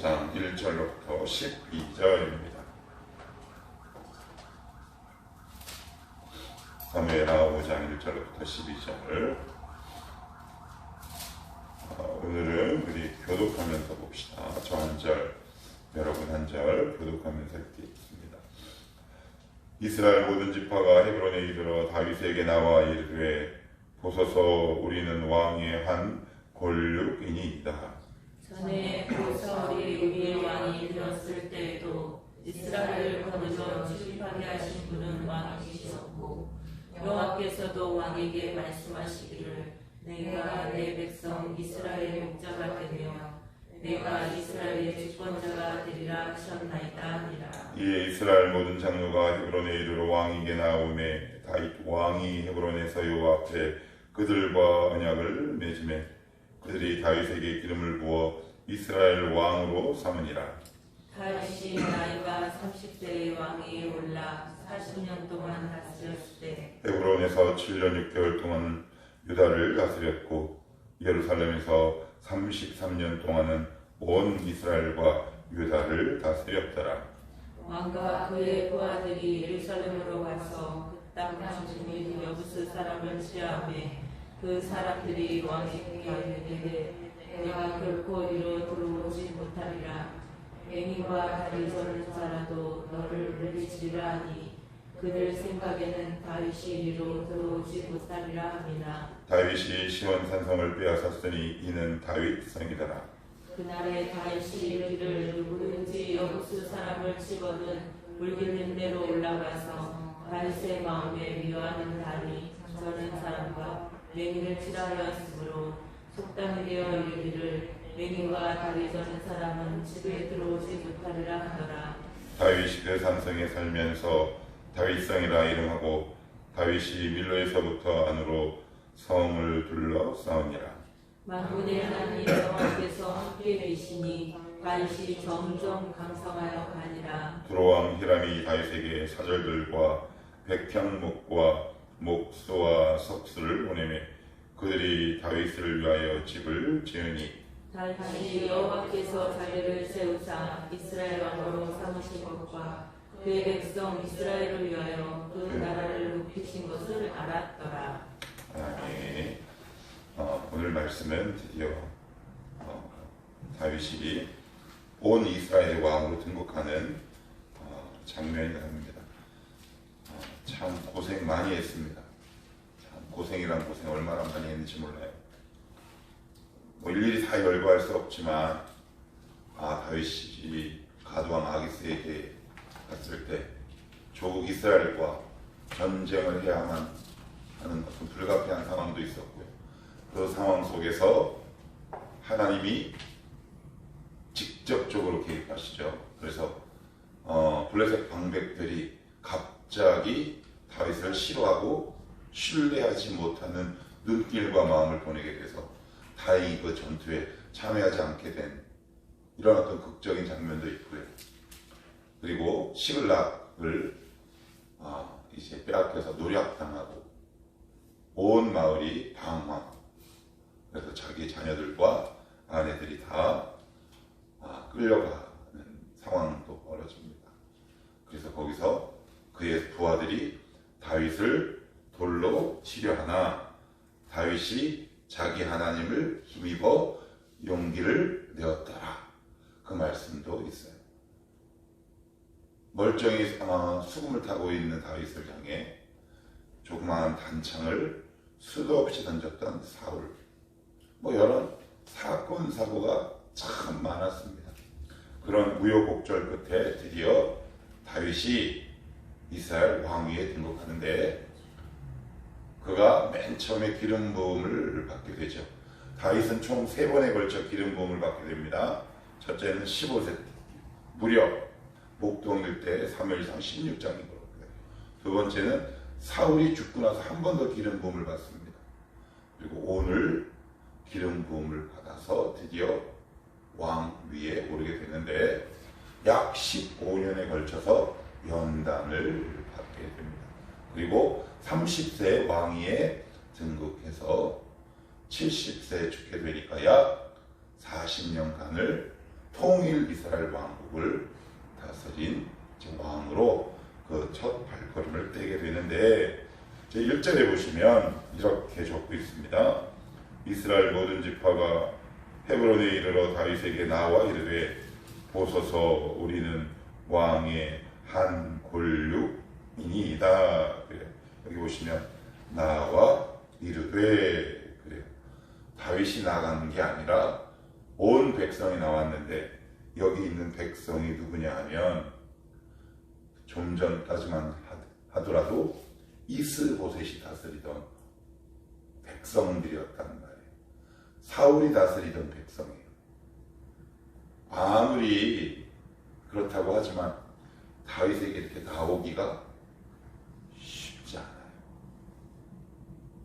5장 1절로부터 12절입니다. 사무엘하 5장 1절로부터 12절. 오늘은 우리 교독하면서 봅시다. 저 한 절, 여러분 한 절 교독하면서 읽겠습니다. 이스라엘 모든 지파가 헤브론에 이르러 다윗에게 나와 이르되 보소서 우리는 왕의 한 권륙이니이다. 전에 그 사울이 우리의 왕이 되었을 때에도 이스라엘을 거느져 출입하게 하신 분은 왕이시었고 여호와께서도 왕에게 말씀하시기를 내가 내 백성 이스라엘의 목자가 되며 내가 이스라엘의 주권자가 되리라 하셨나이다 하니라. 이에 이스라엘 모든 장로가 헤브론에 이르러 왕에게 나오매 다윗 왕이 헤브론에서 여호와 앞에 그들과 언약을 맺으매 그들이 다윗에게 기름을 부어 이스라엘 왕으로 삼으니라. 다윗이 나이가 30세의 왕이 올라 40년 동안 다스렸을 때 헤브론에서 7년 6개월 동안 유다를 다스렸고 예루살렘에서 33년 동안은 온 이스라엘과 유다를 다스렸더라. 왕과 그의 부하들이 예루살렘으로 가서 그 땅 주민 여부스 사람을 취하매 그 사람들이 왕에게 이르되 내가 결코 이로 들어오지 못하리라. 맹인과 다리 저는 자라도 너를 물리치리라 하니 그들 생각에는 다윗이 이로 들어오지 못하리라 함이나. 다윗이 시온 산성을 빼앗았으니 이는 다윗 성이더라. 그날에 다윗이 이르기를 누구든지 여부스 사람을 치거든 물기는 대로 올라가서 다윗의 마음에 미워하는 다리 저는 사람과 맹인을 치라하였으므로 속담이 되어 이르기를 맹인과 다리 저는 사람은 집에 들어오지 못하리라 하더라. 다윗이 그 산성에 살면서 다윗성이라 이름하고 다윗이 밀로에서부터 안으로 성을 둘러 싸우니라. 만군의 하나님 여호와께서 함께 계시니 다윗이 점점 강성하여 가니라. 두로왕 히람이 다윗에게 사절들과 백향목과 목수와 석수를 보내매 그들이 다윗을 위하여 집을 지으니 다윗이 여호와께서 자기를 세우사 이스라엘 왕으로 삼으신 것과 그의 백성 이스라엘을 위하여 그 나라를 높이신 것을 알았더라. 아멘. 오늘 말씀은 드디어 다윗이 온 이스라엘 왕으로 등극하는 장면이 나옵니다. 참 고생 많이 했습니다. 참 고생이란 고생 얼마나 많이 했는지 몰라요. 뭐 일일이 다 열거할 수 없지만 다윗이 가드왕 아기스에게 갔을 때 조국 이스라엘과 전쟁을 해야만 하는 어떤 불가피한 상황도 있었고요. 그 상황 속에서 하나님이 직접적으로 개입하시죠. 그래서 블레셋 방백들이 갑자기 다윗을 싫어하고 신뢰하지 못하는 눈길과 마음을 보내게 돼서 다행히 그 전투에 참여하지 않게 된 이런 어떤 극적인 장면도 있고요. 그리고 시글락을 이제 빼앗겨서 노략당하고 온 마을이 방황. 그래서 자기 자녀들과 아내들이 다 끌려가는 상황도 벌어집니다. 그래서 거기서 그의 부하들이 다윗을 돌로 치려 하나 다윗이 자기 하나님을 힘입어 용기를 내었더라. 그 말씀도 있어요. 멀쩡히 수금을 타고 있는 다윗을 향해 조그마한 단창을 수도 없이 던졌던 사울. 여러 사건 사고가 참 많았습니다. 그런 우여곡절 끝에 드디어 다윗이 이스라엘 왕위에 등극하는데 그가 맨 처음에 기름 부음을 받게 되죠. 다윗은 총 3번에 걸쳐 기름 부음을 받게 됩니다. 첫째는 15세 무려 목동일 때 사무엘상 16장이 그렇고요. 두 번째는 사울이 죽고 나서 한 번 더 기름 부음을 받습니다. 그리고 오늘 기름 부음을 받아서 드디어 왕 위에 오르게 되는데 약 15년에 걸쳐서 연단을 받게 됩니다. 그리고 30세 왕위에 등극해서 70세에 죽게 되니까 약 40년간을 통일 이스라엘 왕국을 다스린 왕으로 그 첫 발걸음을 떼게 되는데, 제 1절에 보시면 이렇게 적고 있습니다. 이스라엘 모든 지파가 헤브론에 이르러 다윗에게 나와 이르되 보소서 우리는 왕의 한 골육이니이다. 그래요. 여기 보시면 나와 이르되 그래요. 다윗이 나가는 게 아니라 온 백성이 나왔는데, 여기 있는 백성이 누구냐 하면 좀 전까지만 하더라도 이스보셋이 다스리던 백성들이었단 말이에요. 사울이 다스리던 백성이에요. 아무리 그렇다고 하지만 다윗에게 이렇게 나오기가 쉽지 않아요.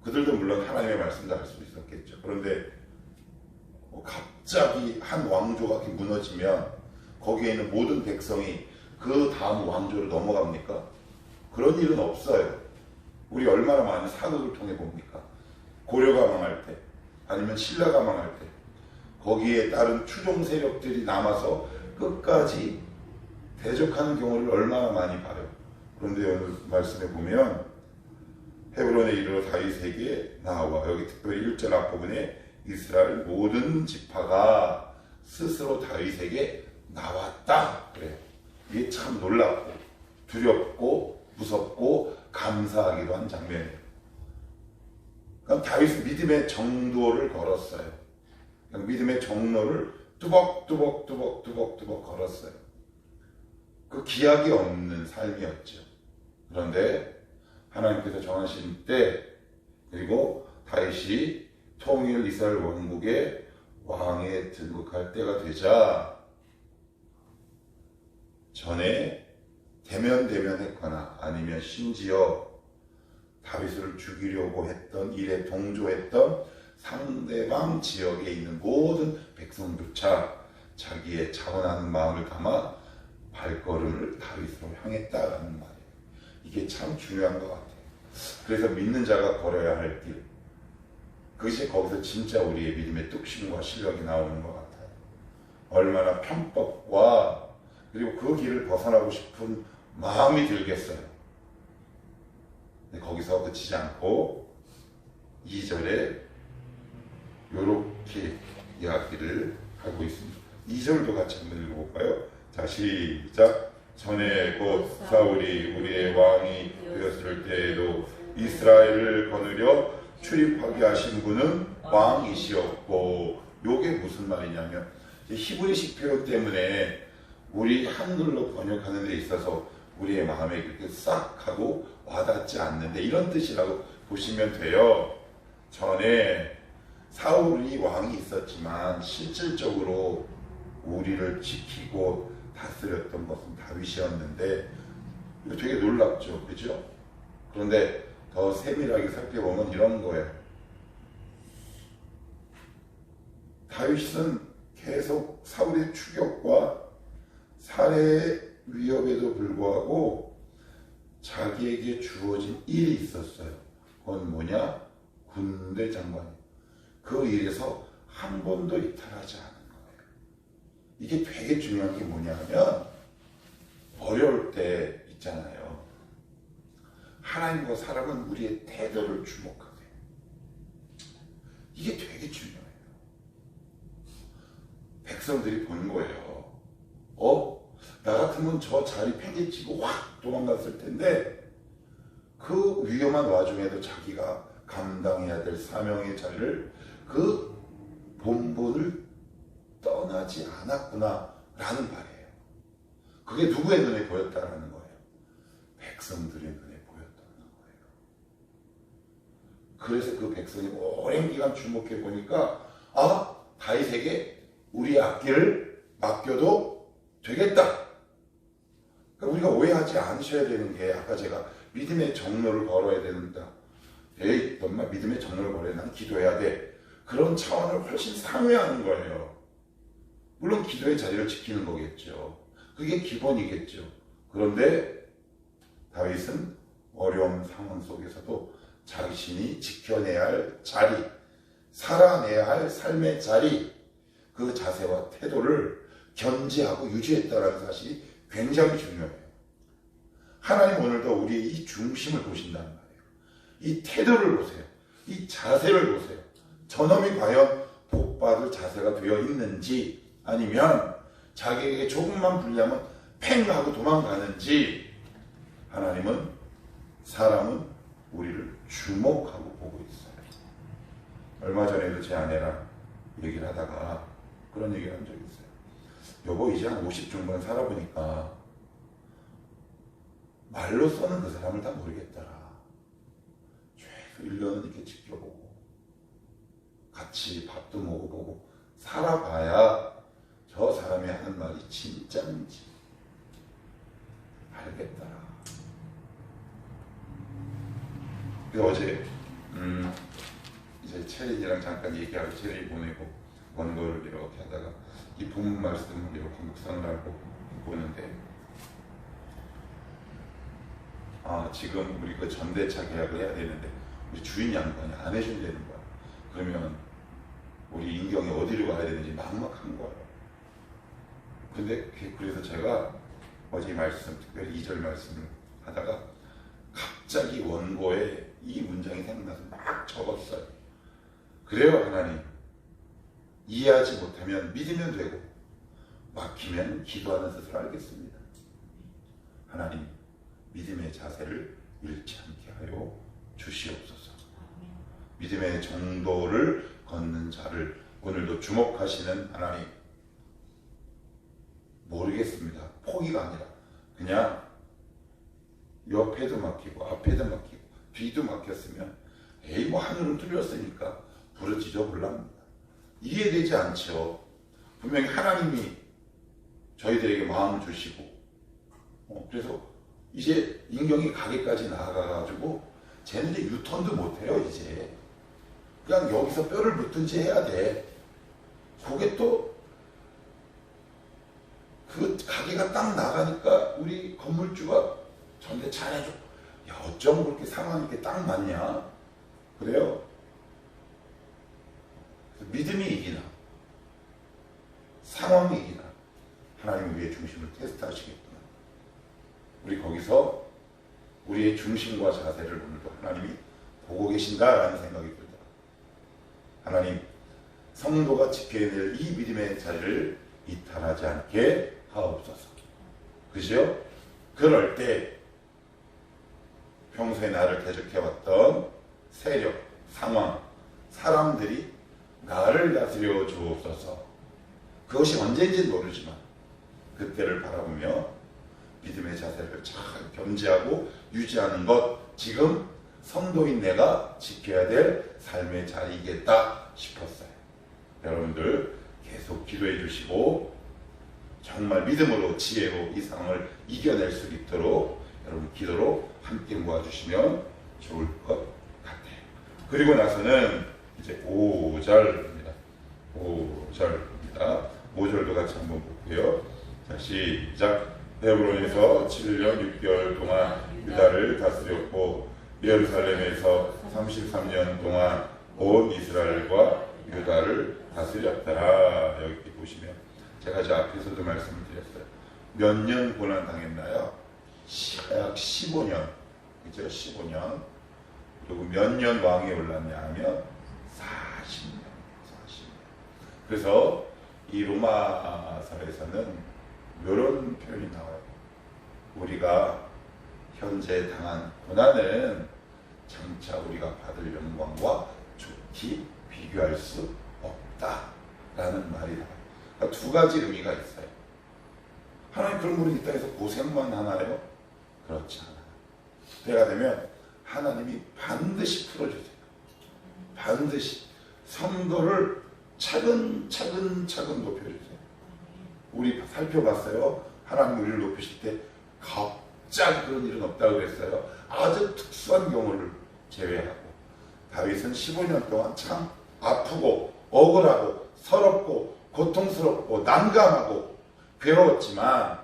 그들도 물론 하나님의 말씀도 할 수 있었겠죠. 그런데 갑자기 한 왕조가 이렇게 무너지면 거기에 있는 모든 백성이 그 다음 왕조로 넘어갑니까? 그런 일은 없어요. 우리 얼마나 많은 사극을 통해 봅니까? 고려가 망할 때, 아니면 신라가 망할 때, 거기에 따른 추종 세력들이 남아서 끝까지 대적하는 경우를 얼마나 많이 봐요. 그런데 오늘 말씀에 보면 헤브론에 이르러 다윗에게 나와, 여기 특별히 1절 앞부분에 이스라엘 모든 지파가 스스로 다윗에게 나왔다 그래요. 이게 참 놀랍고 두렵고 무섭고 감사하기도 한 장면이에요. 그럼 다윗은 믿음의 정도를 걸었어요. 믿음의 정로를 뚜벅뚜벅 걸었어요. 그 기약이 없는 삶이었죠. 그런데 하나님께서 정하신 때, 그리고 다윗이 통일 이스라엘 왕국의 왕에 등극할 때가 되자, 전에 대면했거나 아니면 심지어 다윗을 죽이려고 했던 일에 동조했던 상대방 지역에 있는 모든 백성조차 자기의 자원하는 마음을 담아 발걸음을 다윗으로 향했다라는 말이에요. 이게 참 중요한 것 같아요. 그래서 믿는 자가 걸어야 할 길, 그것이 거기서 진짜 우리의 믿음의 뚝심과 실력이 나오는 것 같아요. 얼마나 편법과 그리고 그 길을 벗어나고 싶은 마음이 들겠어요. 근데 거기서 그치지 않고 2절에 이렇게 이야기를 하고 있습니다. 2절도 같이 한번 읽어볼까요? 자, 시작. 전에 곧 사울이 우리의 왕이 되었을 때에도 이스라엘을 거느려 출입하게 하신 분은 왕이시었고, 요게 무슨 말이냐면 히브리식 표현 때문에 우리 한글로 번역하는 데 있어서 우리의 마음에 그렇게 싹 하고 와닿지 않는데 이런 뜻이라고 보시면 돼요. 전에 사울이 왕이 있었지만 실질적으로 우리를 지키고 다스렸던 것은 다윗이었는데, 이거 되게 놀랍죠, 그죠? 그런데 더 세밀하게 살펴보면 이런 거예요. 다윗은 계속 사울의 추격과 살해의 위협에도 불구하고 자기에게 주어진 일이 있었어요. 그건 뭐냐? 군대 장관. 그 일에서 한 번도 이탈하지 않은 거예요. 이게 되게 중요한 게 뭐냐 하면, 어려울 때 있잖아요. 하나님과 사람은 우리의 태도를 주목하세요. 이게 되게 중요해요. 백성들이 본 거예요. 나 같으면 저 자리 팽개치고 확 도망갔을 텐데, 그 위험한 와중에도 자기가 감당해야 될 사명의 자리를, 그 본분을 떠나지 않았구나 라는 말이에요. 그게 누구의 눈에 보였다라는 거예요? 백성들의 눈에 보였다는 거예요. 그래서 그 백성이 오랜 기간 주목해 보니까, 다윗에게 우리 앞길을 맡겨도 되겠다. 우리가 오해하지 않으셔야 되는 게, 아까 제가 믿음의 정로를 걸어야 된다. 에이, 엄마 믿음의 정로를 걸어야 난 기도해야 돼. 그런 차원을 훨씬 상회하는 거예요. 물론 기도의 자리를 지키는 거겠죠. 그게 기본이겠죠. 그런데 다윗은 어려운 상황 속에서도 자신이 지켜내야 할 자리, 살아내야 할 삶의 자리, 그 자세와 태도를 견지하고 유지했다는 사실이 굉장히 중요해요. 하나님 오늘도 우리의 이 중심을 보신다는 말이에요. 이 태도를 보세요. 이 자세를 보세요. 저놈이 과연 복받을 자세가 되어 있는지, 아니면 자기에게 조금만 불리하면 팽 하고 도망가는지. 하나님은, 사람은 우리를 주목하고 보고 있어요. 얼마 전에도 제 아내랑 얘기를 하다가 그런 얘기를 한 적이 있어요. 여보, 이제 한 50 중반 살아보니까 말로서는 그 사람을 다 모르겠더라. 계속 1년은 이렇게 지켜보고 같이 밥도 먹어보고 살아봐야 저 사람이 하는 말이 진짜인지 알겠더라. 그래서 어제 이제 체린이랑 잠깐 얘기하고 체린이 보내고 원고를 이렇게 하다가 이 본문 말씀을 이렇게 묵상을 하고 보는데, 지금 우리 그 전대차 계약을 해야 되는데 우리 주인 양반이 안 해준다는 거야. 그러면 우리 인경이 어디로 가야 되는지 막막한 거예요. 근데 그래서 제가 어제 말씀, 특별히 2절 말씀을 하다가 갑자기 원고에 이 문장이 생각나서 막 적었어요. 그래요, 하나님. 이해하지 못하면 믿으면 되고 막히면 기도하는 뜻을 알겠습니다. 하나님, 믿음의 자세를 잃지 않게 하여 주시옵소서. 믿음의 정도를 걷는 자를 오늘도 주목하시는 하나님, 모르겠습니다. 포기가 아니라 그냥 옆에도 막히고 앞에도 막히고 뒤도 막혔으면 에이 뭐 하늘은 뚫렸으니까 부르짖어 볼랍니다. 이해되지 않죠. 분명히 하나님이 저희들에게 마음을 주시고 그래서 이제 인경이 가게까지 나아가가지고 쟤는 이제 유턴도 못해요. 이제 그냥 여기서 뼈를 묻든지 해야 돼. 그게 또 그 가게가 딱 나가니까 우리 건물주가 저한테 잘해줘. 야, 어쩜 그렇게 상황이 이렇게 딱 맞냐? 그래요. 믿음이 이기나 상황이 이기나 하나님 우리의 중심을 테스트하시겠구나. 우리 거기서 우리의 중심과 자세를 오늘도 하나님이 보고 계신다라는 생각이 들더라. 하나님, 성도가 지켜야 될 이 믿음의 자리를 이탈하지 않게 하옵소서. 그죠? 그럴 때 평소에 나를 대적해왔던 세력, 상황, 사람들이 나를 다스려 주옵소서. 그것이 언제인지는 모르지만 그때를 바라보며 믿음의 자세를 잘 견지하고 유지하는 것, 지금 성도인 내가 지켜야 될 삶의 자리이겠다 싶었어요. 여러분들 계속 기도해 주시고 정말 믿음으로 지혜로 이 상황을 이겨낼 수 있도록 여러분 기도로 함께 모아주시면 좋을 것 같아요. 그리고 나서는 이제 5절입니다. 5절입니다. 5절도 같이 한번 볼게요. 자, 시작. 헤브론에서 7년 6개월 동안 유다를 다스렸고 예루살렘에서 33년 동안 온 이스라엘과 유다를 다스렸더라. 여기 보시면 제가 저 앞에서도 말씀을 드렸어요. 몇 년 고난 당했나요? 약 15년. 그죠? 15년. 그리고 몇 년 왕이 올랐냐 하면 40년. 그래서 이 로마서에서는 이런 표현이 나와요. 우리가 현재 당한 고난은 장차 우리가 받을 영광과 좋게 비교할 수 없다라는 말이 나와요. 그러니까 두 가지 의미가 있어요. 하나님, 그런 분이 이 땅에서 고생만 하나요? 그렇지 않아요. 때가 되면 하나님이 반드시 풀어주세요. 반드시 성도를 차근차근 높여주세요. 우리 살펴봤어요. 하나님 우리를 높이실 때 갑자기 그런 일은 없다고 그랬어요. 아주 특수한 경우를 제외하고. 다윗은 15년 동안 참 아프고 억울하고 서럽고 고통스럽고 난감하고 괴로웠지만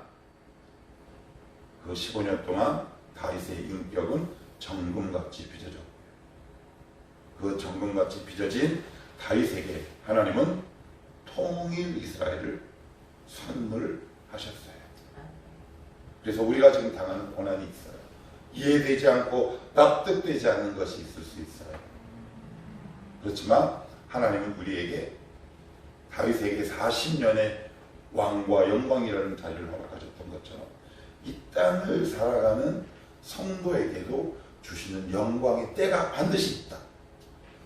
그 15년 동안 다윗의 인격은 정금같이 빚어졌고요. 그 정금같이 빚어진 다윗에게 하나님은 통일 이스라엘을 선물하셨어요. 그래서 우리가 지금 당하는 고난이 있어요. 이해되지 않고 납득되지 않는 것이 있을 수 있어요. 그렇지만 하나님은 우리에게 다윗에게 40년의 왕과 영광이라는 자리를 허락하셨던 것처럼 이 땅을 살아가는 성도에게도 주시는 영광의 때가 반드시 있다.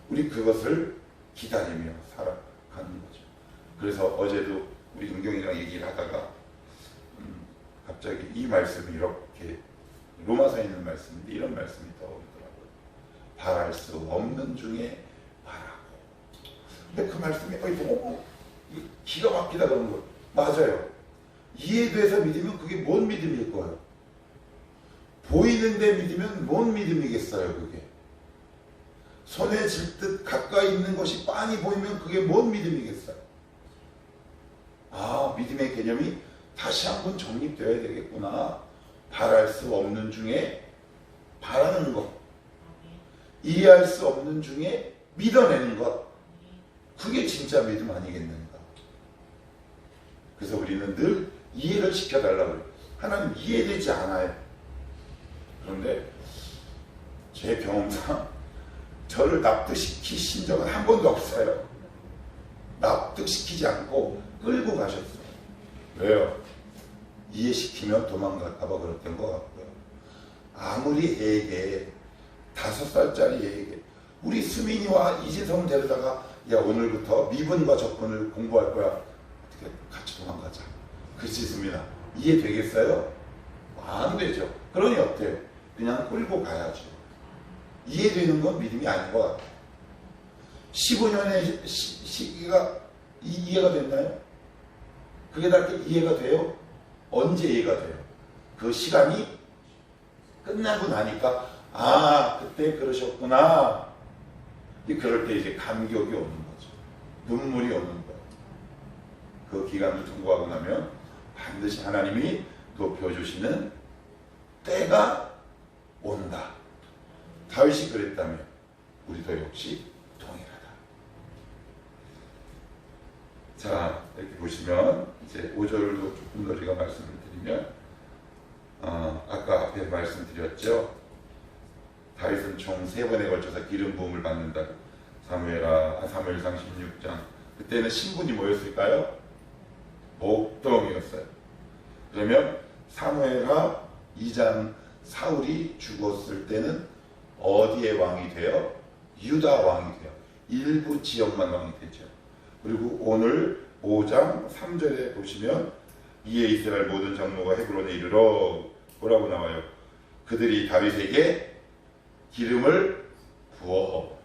우리 그것을 기다리며 살아가는 거죠. 그래서 어제도 우리 은경이랑 얘기를 하다가 갑자기 이 말씀이 이렇게 로마서에 있는 말씀인데 이런 말씀이 떠오르더라고요. 바랄 수 없는 중에 바라고. 근데 그 말씀이 너무 기가 막히다 그런 거예요. 맞아요. 이해돼서 믿으면 그게 뭔 믿음일 거예요. 보이는데 믿으면 뭔 믿음이겠어요. 그게 손에 질 듯 가까이 있는 것이 빤히 보이면 그게 뭔 믿음이겠어요. 아, 믿음의 개념이 다시 한번 정립되어야 되겠구나. 바랄 수 없는 중에 바라는 것, 이해할 수 없는 중에 믿어내는 것, 그게 진짜 믿음 아니겠는가. 그래서 우리는 늘 이해를 시켜달라고 해요. 하나님 이해되지 않아요. 그런데 제 경험상 저를 납득시키신 적은 한 번도 없어요. 납득시키지 않고 끌고 가셨어요. 왜요? 이해시키면 도망갈까봐 그랬던 것 같고요. 아무리 애에게 5살짜리 애에게 우리 수민이와 이재성을 데려다가 야 오늘부터 미분과 적분을 공부할 거야. 어떻게 같이 도망가자. 그치 수민아 이해되겠어요? 안 되죠. 그러니 어때요? 그냥 끌고 가야죠. 이해되는 건 믿음이 아닌 것 같아요. 15년의 시기가 이해가 됐나요? 그게 다 이해가 돼요? 언제 이해가 돼요? 그 시간이 끝나고 나니까 아 그때 그러셨구나. 그럴 때 이제 감격이 오는 거죠. 눈물이 오는 거예요. 그 기간을 통과하고 나면 반드시 하나님이 높여주시는 때가 온다. 다윗이 그랬다면 우리도 역시 동일하다. 자 이렇게 보시면 이제 5절도 조금 더 제가 말씀을 드리면 아까 앞에 말씀드렸죠. 다윗은 총 3번에 걸쳐서 기름 부음을 받는다고. 사무엘상 16장 그때는 신분이 뭐였을까요? 목동이었어요. 그러면 사무엘하 2장 사울이 죽었을 때는 어디의 왕이 돼요? 유다 왕이 돼요. 일부 지역만 왕이 되죠. 그리고 오늘 5장 3절에 보시면 이에 이스라엘 모든 장로가 헤브론에 이르러 뭐라고 나와요? 그들이 다윗에게 기름을 부어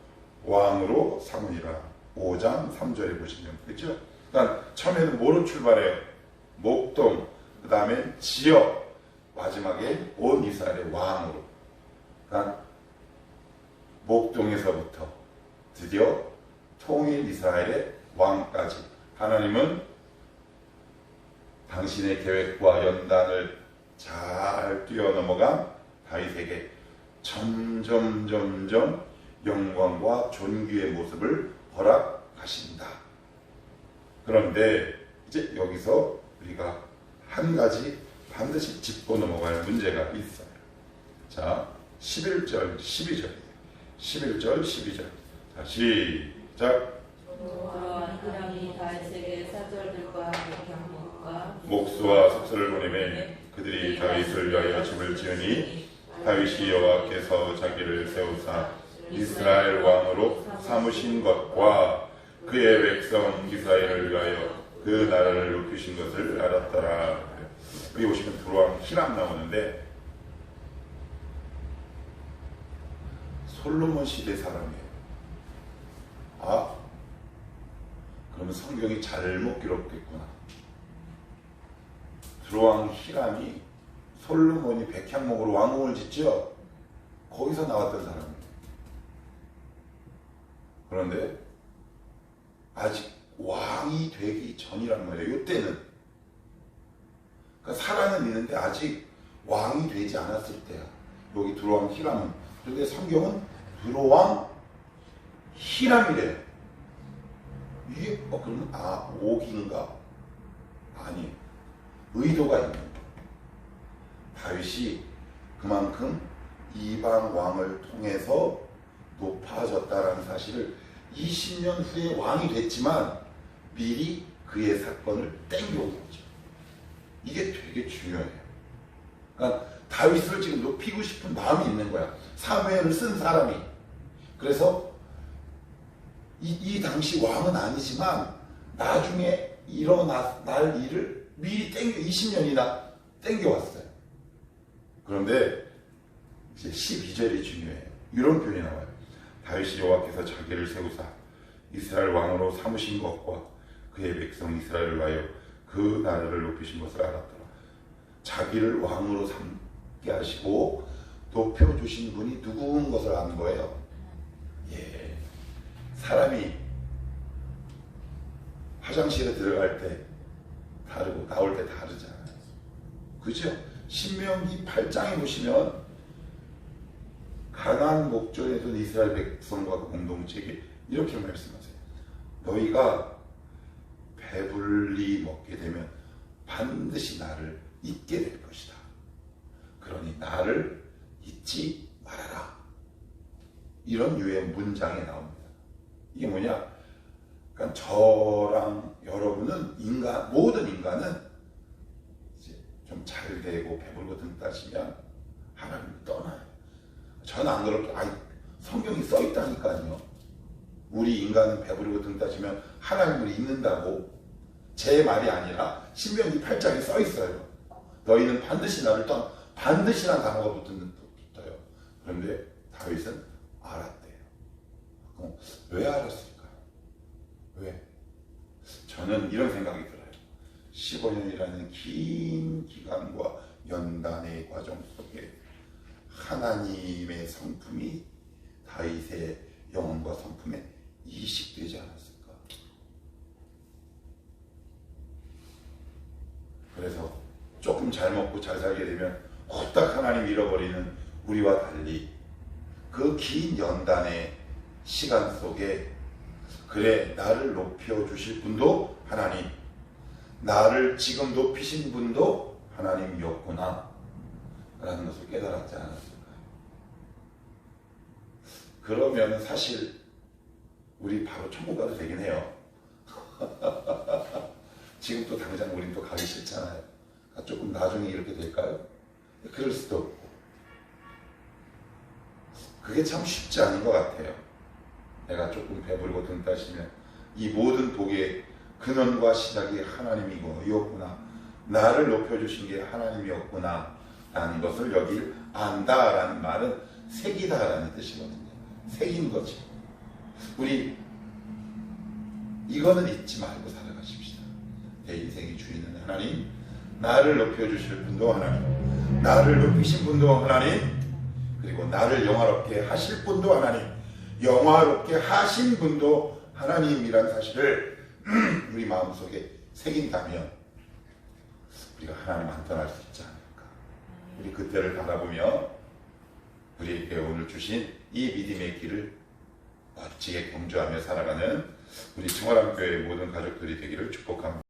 왕으로 삼으니라. 5장 3절에 보시면 그렇죠? 그러니까 처음에는 뭐로 출발해요? 목동, 그 다음에 지역, 마지막에 온 이스라엘의 왕으로. 그러니까 목동에서부터 드디어 통일 이스라엘의 왕까지 하나님은 당신의 계획과 연단을 잘 뛰어넘어간 다윗에게 점점 영광과 존귀의 모습을 허락하신다. 그런데 이제 여기서 우리가 한 가지 반드시 짚고 넘어갈 문제가 있어요. 자, 11절, 12절이에요. 11절, 12절. 자, 시작. 하나님이 다윗에게 사절들과 백향목과 목수와 석수를 보내매 그들이 다윗을 위하여 집을 지으니 다윗이 여호와께서 자기를 세우사 이스라엘 왕으로 삼으신 것과 그의 백성 이스라엘을 위하여 그 나라를 높이신 것을 알았더라. 여기 보시면 두로왕 히람 나오는데 솔로몬 시대 사람이에요. 아, 그러면 성경이 잘못 기록됐구나. 두로왕 히람이 솔로몬이 백향목으로 왕궁을 짓죠. 거기서 나왔던 사람이에요. 그런데 아직 왕이 되기 전이란 말이에요. 이때는 그러니까 살아는 있는데 아직 왕이 되지 않았을 때야. 여기 두로왕 히람은. 그런데 성경은 두로왕 히람이래요. 이게 그러면 옥인가? 아니에요. 의도가 있는 거예요. 다윗이 그만큼 이방 왕을 통해서 높아졌다라는 사실을 20년 후에 왕이 됐지만 미리 그의 사건을 땡겨온 거죠. 이게 되게 중요해요. 그러니까 다윗을 지금 높이고 싶은 마음이 있는 거야. 사무엘을 쓴 사람이. 그래서 이 당시 왕은 아니지만 나중에 일어날 일을 미리 20년이나 땡겨왔어요. 그런데 이제 12절이 중요해요. 이런 표현이 나와요. 다윗이 여호와께서 자기를 세우사 이스라엘 왕으로 삼으신 것과 그의 백성 이스라엘을 위하여 그 나라를 높이신 것을 알았더라. 자기를 왕으로 삼게 하시고 높여주신 분이 누구인 것을 아는 거예요. 예, 사람이 화장실에 들어갈 때 다르고 나올 때 다르잖아요. 그죠? 신명기 8장에 보시면 가나안 목전에 둔 이스라엘 백성과 공동체에게 이렇게 말씀하세요. 너희가 배불리 먹게 되면 반드시 나를 잊게 될 것이다. 그러니 나를 잊지 말아라. 이런 유의 문장이 나옵니다. 이게 뭐냐? 그러니까 저랑 여러분은 모든 인간은 이제 좀 잘 되고 배불고 등 따시면 하나님을 떠나요. 저는 안 그렇게, 성경이 써 있다니까요. 우리 인간은 배부르고 등 따지면 하나님을 잊는다고. 제 말이 아니라 신명기 8장에 써 있어요. 너희는 반드시 나를 반드시란 단어가 붙어요. 그런데 다윗은 알았대요. 왜 알았을까요? 왜? 저는 이런 생각이 들어요. 15년이라는 긴 기간과 연단의 과정 속에 하나님의 성품이 다윗의 영혼과 성품에 이식되지 않았을까? 그래서 조금 잘 먹고 잘 살게 되면 후딱 하나님 잃어버리는 우리와 달리 그 긴 연단의 시간 속에 그래, 나를 높여주실 분도 하나님, 나를 지금 높이신 분도 하나님이었구나 라는 것을 깨달았지 않았을까? 그러면 사실 우리 바로 천국 가도 되긴 해요. 지금 또 당장 우린 또 가기 싫잖아요. 조금 나중에 이렇게 될까요? 그럴 수도 없고. 그게 참 쉽지 않은 것 같아요. 내가 조금 배부르고 등 따시면 이 모든 복의 근원과 시작이 하나님이었구나. 나를 높여주신 게 하나님이었구나 라는 것을 여기 안다라는 말은 새기다라는 뜻이거든요. 새긴 거지. 우리 이거는 잊지 말고 살아가십시다. 내 인생의 주인은 하나님, 나를 높여주실 분도 하나님, 나를 높이신 분도 하나님, 그리고 나를 영화롭게 하실 분도 하나님, 영화롭게 하신 분도 하나님이란 사실을 우리 마음속에 새긴다면 우리가 하나님 안 떠날 수 있지 않을까. 우리 그때를 바라보며 우리에게 오늘 주신 이 믿음의 길을 멋지게 경주하며 살아가는 우리 청월함교회 모든 가족들이 되기를 축복합니다.